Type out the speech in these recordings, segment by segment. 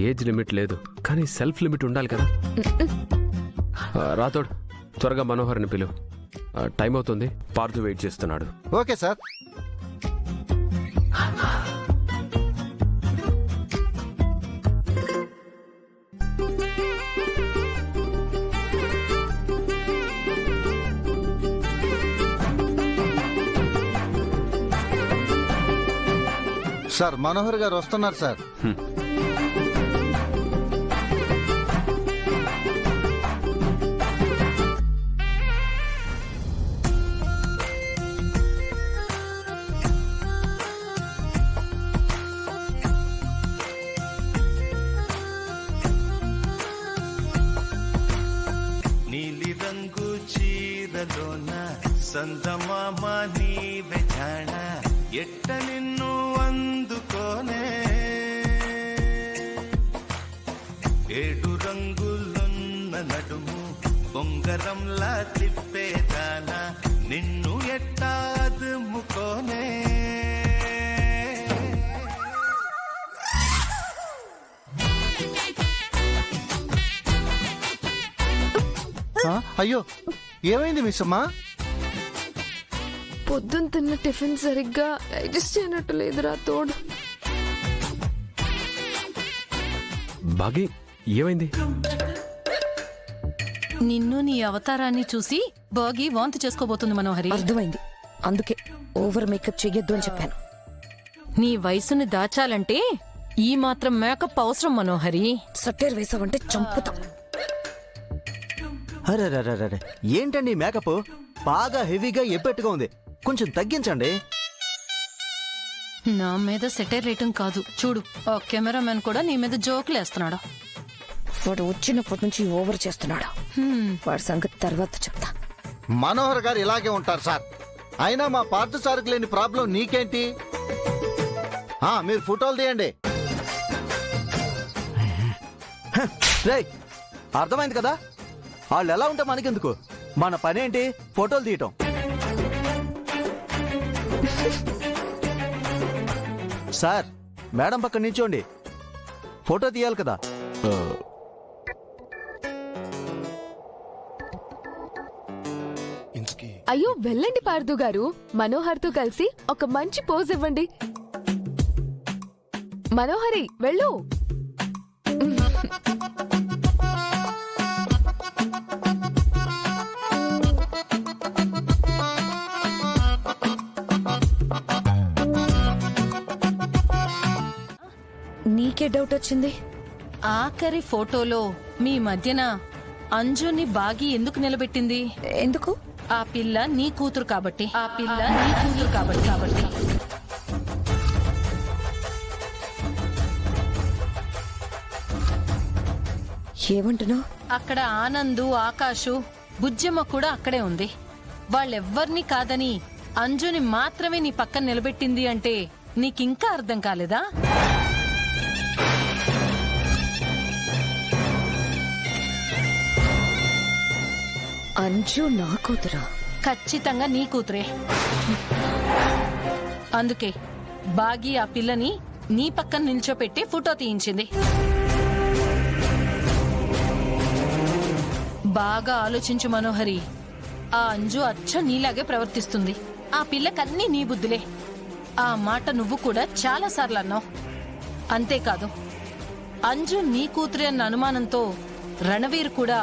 Age limit లేదు, కానీ self limit ఉండాలి కదా. రాథోడ్, త్వరగా మనోహర్ని పిలువు. టైం అవుతుంది, పార్థు వెయిట్ చేస్తున్నాడు. Okay sir. సార్ మనోహర్ గారు వస్తున్నారు సార్. నీలి రంగు చీరలోన సందమామ నీవే జాణ ఎట్ట నిన్ను అందుకోనే ఏడు రంగులున్న నడుము బొంగరంలా తిప్పేదాన నిన్ను ఎట్టా అదుముకోనే. అయ్యో, ఏమైంది మిస్ అమ్మా? పొద్దున్న తిన్న టిఫిన్ సరిగ్గా డైజెస్ట్ చేయనట్టు లేదురా తోడు. బాగి, ఏమైంది? నిన్ను నీ అవతారాన్ని చూసి బాగి వాంతి చేసుకోబోతుంది మనోహరి. అర్థమైంది, అందుకే ఓవర్ మేకప్ చెయ్యొద్దు అని చెప్పాను. నీ వయసుని దాచాలంటే ఈ మాత్రం మేకప్ అవసరం మనోహరి. సట్టేర్ వేసావంటే చంపుతాం. అరే ఏంటండి మేకప్ బాగా హెవీగా ఎబ్బెట్టుగా ఉంది, కొంచెం తగ్గించండి. నా మీద సెటైర్ రేటింగ్ కాదు, చూడు ఆ కెమెరామెన్ కూడా నీ మీద జోకులు వేస్తున్నాడు. వాడు వచ్చినప్పటి నుంచి ఓవర్ చేస్తున్నాడు. వాడి సంగతి తర్వాత చెప్తా. మనోహర్ గారు ఇలాగే ఉంటారు సార్. అయినా మా పార్థ సార్కి లేని ప్రాబ్లం నీకేంటి? మీరు ఫోటోలు తీయండి. రేయ్, అర్థమైంది కదా, వాళ్ళు ఎలా ఉంటే మనకెందుకు, మన పనేంటి ఫోటోలు తీయటం. సార్, మేడం పక్కన నిల్చోండి, ఫోటో తీయాలి కదా. అయ్యో వెళ్ళండి పార్థు గారు, మనోహర్తో కలిసి ఒక మంచి పోజ్ ఇవ్వండి. మనోహరి వెళ్ళు. నీకే డౌట్ వచ్చింది? ఆఖరి ఫోటోలో మీ మధ్యన అంజుని బాగి ఎందుకు నిలబెట్టింది? ఎందుకు? ఆ పిల్ల నీ కూతురు కాబట్టి. కాబట్టి ఏమంటున్నావు? అక్కడ ఆనందు, ఆకాశు, బుజ్జమ్మ కూడా అక్కడే ఉంది. వాళ్ళెవ్వర్నీ కాదని అంజుని మాత్రమే నీ పక్కన నిలబెట్టింది అంటే నీకింకా అర్థం కాలేదా? అంజు నా కూతురా? ఖచ్చితంగా నీ కూతురే. అందుకే బాగి ఆ పిల్లని నీ పక్కన నిల్చోపెట్టి ఫోటో తీయించింది. బాగా ఆలోచించు మనోహరి, ఆ అంజు అచ్చం నీలాగే ప్రవర్తిస్తుంది. ఆ పిల్లకన్నీ నీ బుద్ధులే. ఆ మాట నువ్వు కూడా చాలా సార్లు అన్నావు. అంతేకాదు, అంజు నీ కూతురే అన్న అనుమానంతో రణవీర్ కూడా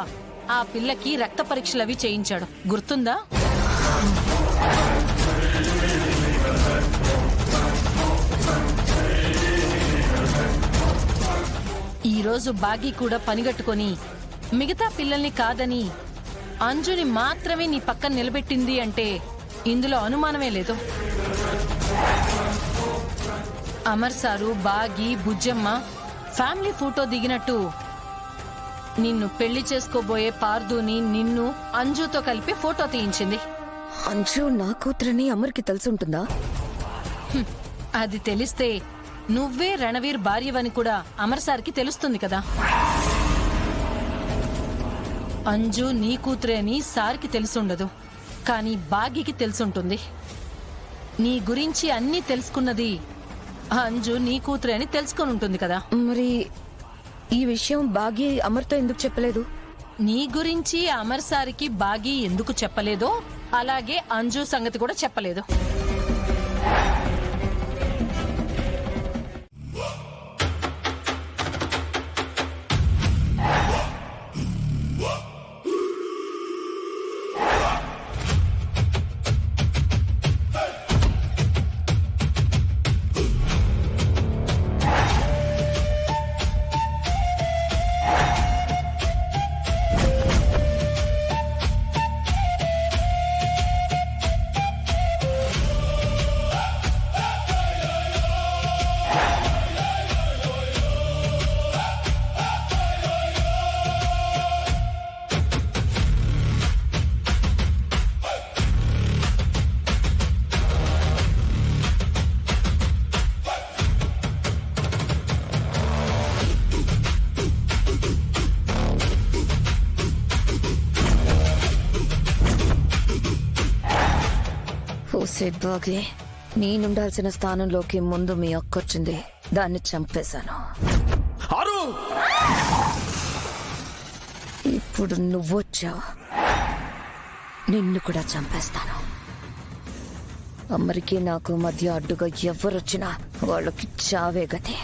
ఆ పిల్లకి రక్త పరీక్షలవి చేయించాడు, గుర్తుందా? ఈరోజు బాగి కూడా పనిగట్టుకొని మిగతా పిల్లల్ని కాదని అంజుని మాత్రమే నీ పక్కన నిలబెట్టింది అంటే ఇందులో అనుమానమే లేదు. అమర్ సారు, బాగి, బుజ్జమ్మ ఫ్యామిలీ ఫోటో దిగినట్టు నిన్ను పెళ్లి చేసుకోబోయే పార్దుని నిన్ను అంజుతో కలిపి ఫోటో తీయించింది. అంజు నా కూతురని అమర్కి తెలుసుంటుందా? అది తెలిస్తే నువ్వే రణవీర్ భార్యవని కూడా అమర్ సార్కి తెలుస్తుంది కదా. అంజు నీ కూతురే అని సార్కి తెలుసుండదు, కానీ బాగికి తెలుసుంటుంది. నీ గురించి అన్నీ తెలుసుకున్నది అంజు నీ కూతురే అని తెలుసుకొని ఉంటుంది కదా. మరి ఈ విషయం బాగి అమర్తో ఎందుకు చెప్పలేదు? నీ గురించి అమర్ సారికి బాగి ఎందుకు చెప్పలేదో అలాగే అంజు సంగతి కూడా చెప్పలేదు. ఓసే బాగి, నేనుండాల్సిన స్థానంలోకి ముందు మీ అక్కొచ్చింది. దాన్ని చంపేశాను. ఆరు ఇప్పుడు నువ్వొచ్చావు, నిన్ను కూడా చంపేస్తాను. అమ్మరికి నాకు మధ్య అడ్డుగా ఎవరొచ్చినా వాళ్ళకి చావే గతి.